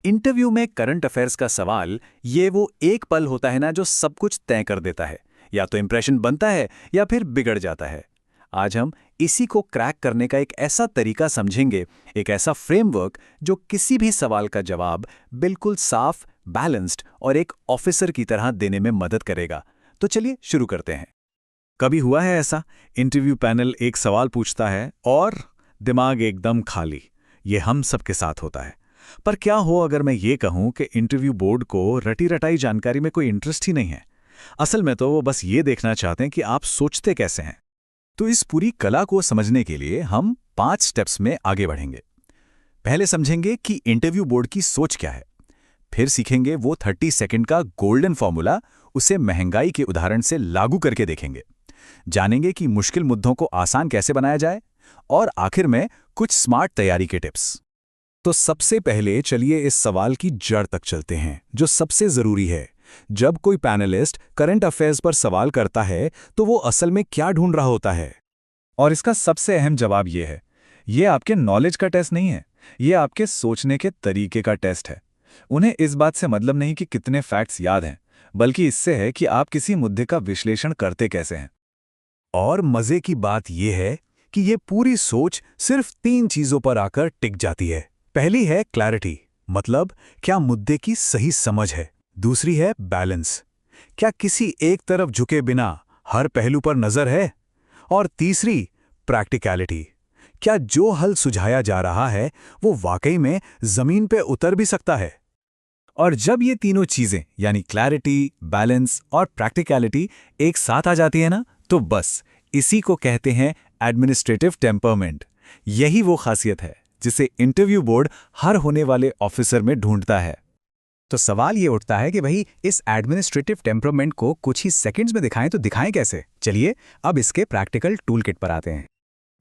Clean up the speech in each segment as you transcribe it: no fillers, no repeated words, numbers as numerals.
Interview में current affairs का सवाल ये वो एक पल होता है ना जो सब कुछ तय कर देता है। या तो इंप्रेशन बनता है या फिर बिगड़ जाता है। आज हम इसी को क्रैक करने का एक ऐसा तरीका समझेंगे, एक ऐसा फ्रेमवर्क जो किसी भी सवाल का जवाब बिल्कुल साफ, बैलेंस्ड और एक ऑफिसर की तरह देने में मदद करेगा। तो चलिए शुरू करते हैं। कभी हुआ है ऐसा, इंटरव्यू पैनल एक सवाल पूछता है और दिमाग एकदम खाली। ये हम सबके साथ होता है। पर क्या हो अगर मैं ये कहूं कि इंटरव्यू बोर्ड को रटी रटाई जानकारी में कोई इंटरेस्ट ही नहीं है। असल में तो वो बस ये देखना चाहते हैं कि आप सोचते कैसे हैं। तो इस पूरी कला को समझने के लिए हम 5 स्टेप्स में आगे बढ़ेंगे। पहले समझेंगे कि इंटरव्यू बोर्ड की सोच क्या है। फिर सीखेंगे वो 30 सेकंड का गोल्डन फॉर्मूला, उसे महंगाई के उदाहरण से लागू करके देखेंगे। जानेंगे कि मुश्किल मुद्दों को आसान कैसे बनाया जाए और आखिर में कुछ स्मार्ट तैयारी के टिप्स। तो सबसे पहले चलिए इस सवाल की जड़ तक चलते हैं, जो सबसे जरूरी है। जब कोई पैनलिस्ट करंट अफेयर्स पर सवाल करता है तो वो असल में क्या ढूंढ रहा होता है? और इसका सबसे अहम जवाब ये है, ये आपके नॉलेज का टेस्ट नहीं है, ये आपके सोचने के तरीके का टेस्ट है। उन्हें इस बात से मतलब नहीं कि कितने फैक्ट्स याद हैं, बल्कि इससे है कि आप किसी मुद्दे का विश्लेषण करते कैसे हैं। और मजे की बात यह है कि ये पूरी सोच सिर्फ 3 चीजों पर आकर टिक जाती है। पहली है क्लैरिटी, मतलब क्या मुद्दे की सही समझ है। दूसरी है बैलेंस, क्या किसी एक तरफ झुके बिना हर पहलू पर नजर है। और तीसरी प्रैक्टिकलिटी, क्या जो हल सुझाया जा रहा है वो वाकई में जमीन पे उतर भी सकता है। और जब ये तीनों चीजें यानी क्लैरिटी, बैलेंस और प्रैक्टिकलिटी एक साथ आ जाती है ना, तो बस इसी को कहते हैं एडमिनिस्ट्रेटिव टेम्परमेंट। यही वो खासियत है जिसे इंटरव्यू बोर्ड हर होने वाले ऑफिसर में ढूंढता है। तो सवाल ये उठता है कि भाई इस एडमिनिस्ट्रेटिव टेम्परमेंट को कुछ ही सेकंड्स में दिखाएं तो दिखाएं कैसे? चलिए अब इसके प्रैक्टिकल टूल किट पर आते हैं।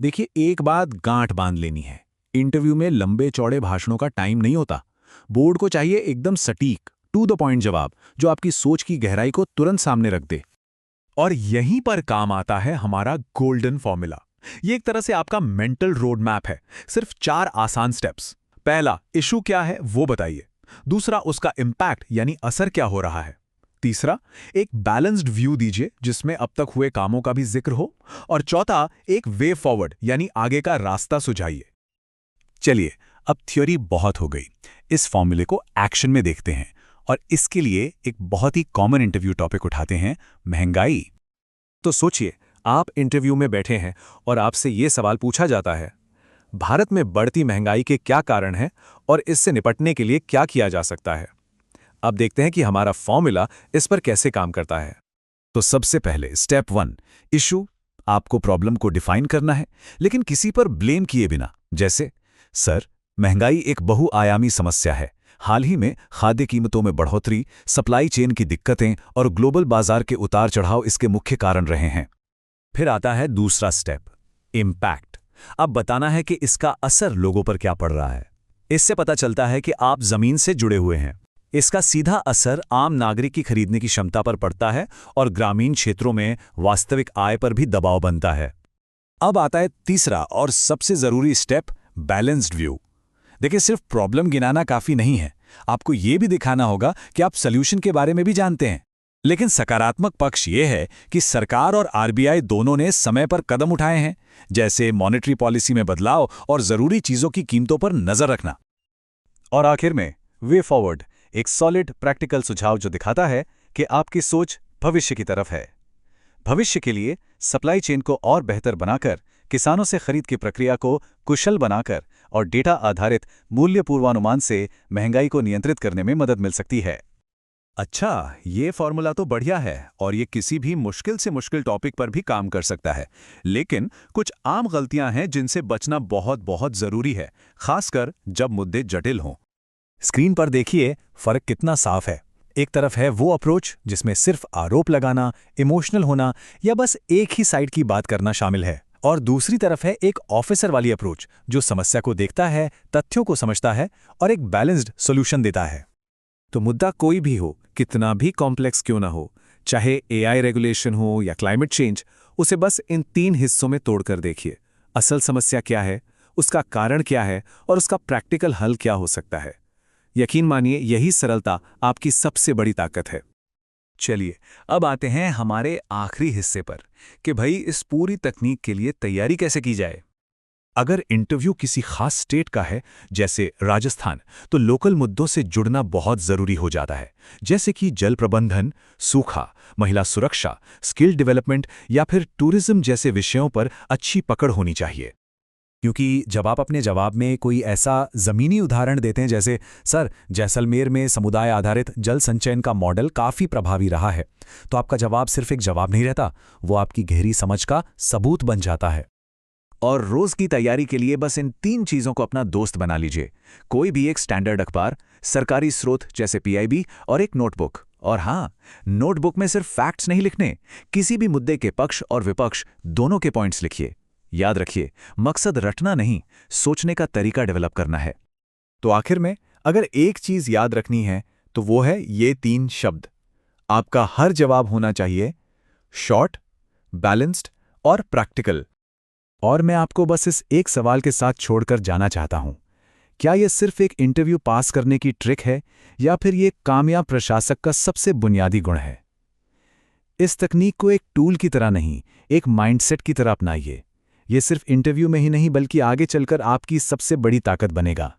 देखिए, एक बात गांठ बांध लेनी है, इंटरव्यू में लंबे चौड़े भाषणों का टाइम नहीं होता। बोर्ड को चाहिए एकदम सटीक, टू द पॉइंट जवाब, जो आपकी सोच की गहराई को तुरंत सामने रख दे। और यहीं पर काम आता है हमारा गोल्डन फॉर्मूला। ये एक तरह से आपका मेंटल रोड मैप है। सिर्फ 4 आसान स्टेप्स। पहला, इशू क्या है वो बताइए। दूसरा, उसका इंपैक्ट यानी असर क्या हो रहा है। तीसरा, एक बैलेंस्ड व्यू दीजिए जिसमें अब तक हुए कामों का भी जिक्र हो। और चौथा, एक वे फॉरवर्ड यानी आगे का रास्ता सुझाइए। चलिए, अब थ्योरी बहुत हो गई, इस फॉर्मूले को एक्शन में देखते हैं। और इसके लिए एक बहुत ही कॉमन इंटरव्यू टॉपिक उठाते हैं, महंगाई। तो सोचिए, आप इंटरव्यू में बैठे हैं और आपसे ये सवाल पूछा जाता है, भारत में बढ़ती महंगाई के क्या कारण हैं और इससे निपटने के लिए क्या किया जा सकता है। अब देखते हैं कि हमारा फॉर्मूला इस पर कैसे काम करता है। तो सबसे पहले स्टेप 1, इशू। आपको प्रॉब्लम को डिफाइन करना है, लेकिन किसी पर ब्लेम किए बिना। जैसे, सर, महंगाई एक बहुआयामी समस्या है। हाल ही में खाद्य कीमतों में बढ़ोतरी, सप्लाई चेन की दिक्कतें और ग्लोबल बाजार के उतार चढ़ाव इसके मुख्य कारण रहे हैं। फिर आता है दूसरा स्टेप, इम्पैक्ट। अब बताना है कि इसका असर लोगों पर क्या पड़ रहा है। इससे पता चलता है कि आप जमीन से जुड़े हुए हैं। इसका सीधा असर आम नागरिक की खरीदने की क्षमता पर पड़ता है और ग्रामीण क्षेत्रों में वास्तविक आय पर भी दबाव बनता है। अब आता है तीसरा और सबसे जरूरी स्टेप, बैलेंस्ड व्यू। देखिए, सिर्फ प्रॉब्लम गिनाना काफी नहीं है, आपको यह भी दिखाना होगा कि आप सॉल्यूशन के बारे में भी जानते हैं। लेकिन सकारात्मक पक्ष यह है कि सरकार और आरबीआई दोनों ने समय पर कदम उठाए हैं, जैसे मॉनेटरी पॉलिसी में बदलाव और जरूरी चीजों की कीमतों पर नजर रखना। और आखिर में वे फॉरवर्ड, एक सॉलिड प्रैक्टिकल सुझाव जो दिखाता है कि आपकी सोच भविष्य की तरफ है। भविष्य के लिए सप्लाई चेन को और बेहतर बनाकर, किसानों से खरीद की प्रक्रिया को कुशल बनाकर और डेटा आधारित मूल्य पूर्वानुमान से महंगाई को नियंत्रित करने में मदद मिल सकती है। अच्छा, ये फॉर्मूला तो बढ़िया है और ये किसी भी मुश्किल से मुश्किल टॉपिक पर भी काम कर सकता है। लेकिन कुछ आम गलतियां हैं जिनसे बचना बहुत बहुत जरूरी है, खासकर जब मुद्दे जटिल हों। स्क्रीन पर देखिए, फर्क कितना साफ है। एक तरफ है वो अप्रोच जिसमें सिर्फ आरोप लगाना, इमोशनल होना या बस एक ही साइड की बात करना शामिल है। और दूसरी तरफ है एक ऑफिसर वाली अप्रोच जो समस्या को देखता है, तथ्यों को समझता है और एक बैलेंस्ड सॉल्यूशन देता है। तो मुद्दा कोई भी हो, कितना भी कॉम्प्लेक्स क्यों ना हो, चाहे एआई रेगुलेशन हो या क्लाइमेट चेंज, उसे बस इन 3 हिस्सों में तोड़कर देखिए। असल समस्या क्या है, उसका कारण क्या है और उसका प्रैक्टिकल हल क्या हो सकता है। यकीन मानिए यही सरलता आपकी सबसे बड़ी ताकत है। चलिए, अब आते हैं हमारे आखिरी हिस्से पर कि भाई इस पूरी तकनीक के लिए तैयारी कैसे की जाए। अगर इंटरव्यू किसी खास स्टेट का है, जैसे राजस्थान, तो लोकल मुद्दों से जुड़ना बहुत जरूरी हो जाता है, जैसे कि जल प्रबंधन, सूखा, महिला सुरक्षा, स्किल डेवलपमेंट या फिर टूरिज्म जैसे विषयों पर अच्छी पकड़ होनी चाहिए। क्योंकि जब आप अपने जवाब में कोई ऐसा ज़मीनी उदाहरण देते हैं जैसे सर जैसलमेर में समुदाय आधारित जल संचयन का मॉडल काफ़ी प्रभावी रहा है, तो आपका जवाब सिर्फ एक जवाब नहीं रहता, वो आपकी गहरी समझ का सबूत बन जाता है। और रोज की तैयारी के लिए बस इन 3 चीजों को अपना दोस्त बना लीजिए। कोई भी एक स्टैंडर्ड अखबार, सरकारी स्रोत जैसे पीआईबी और एक नोटबुक। और हाँ, नोटबुक में सिर्फ फैक्ट्स नहीं लिखने, किसी भी मुद्दे के पक्ष और विपक्ष दोनों के पॉइंट्स लिखिए। याद रखिए, मकसद रटना नहीं, सोचने का तरीका डेवलप करना है। तो आखिर में अगर एक चीज याद रखनी है तो वो है ये 3 शब्द। आपका हर जवाब होना चाहिए शॉर्ट, बैलेंस्ड और प्रैक्टिकल। और मैं आपको बस इस एक सवाल के साथ छोड़कर जाना चाहता हूं, क्या यह सिर्फ एक इंटरव्यू पास करने की ट्रिक है या फिर ये कामयाब प्रशासक का सबसे बुनियादी गुण है? इस तकनीक को एक टूल की तरह नहीं, एक माइंडसेट की तरह अपनाइए। यह सिर्फ इंटरव्यू में ही नहीं बल्कि आगे चलकर आपकी सबसे बड़ी ताकत बनेगा।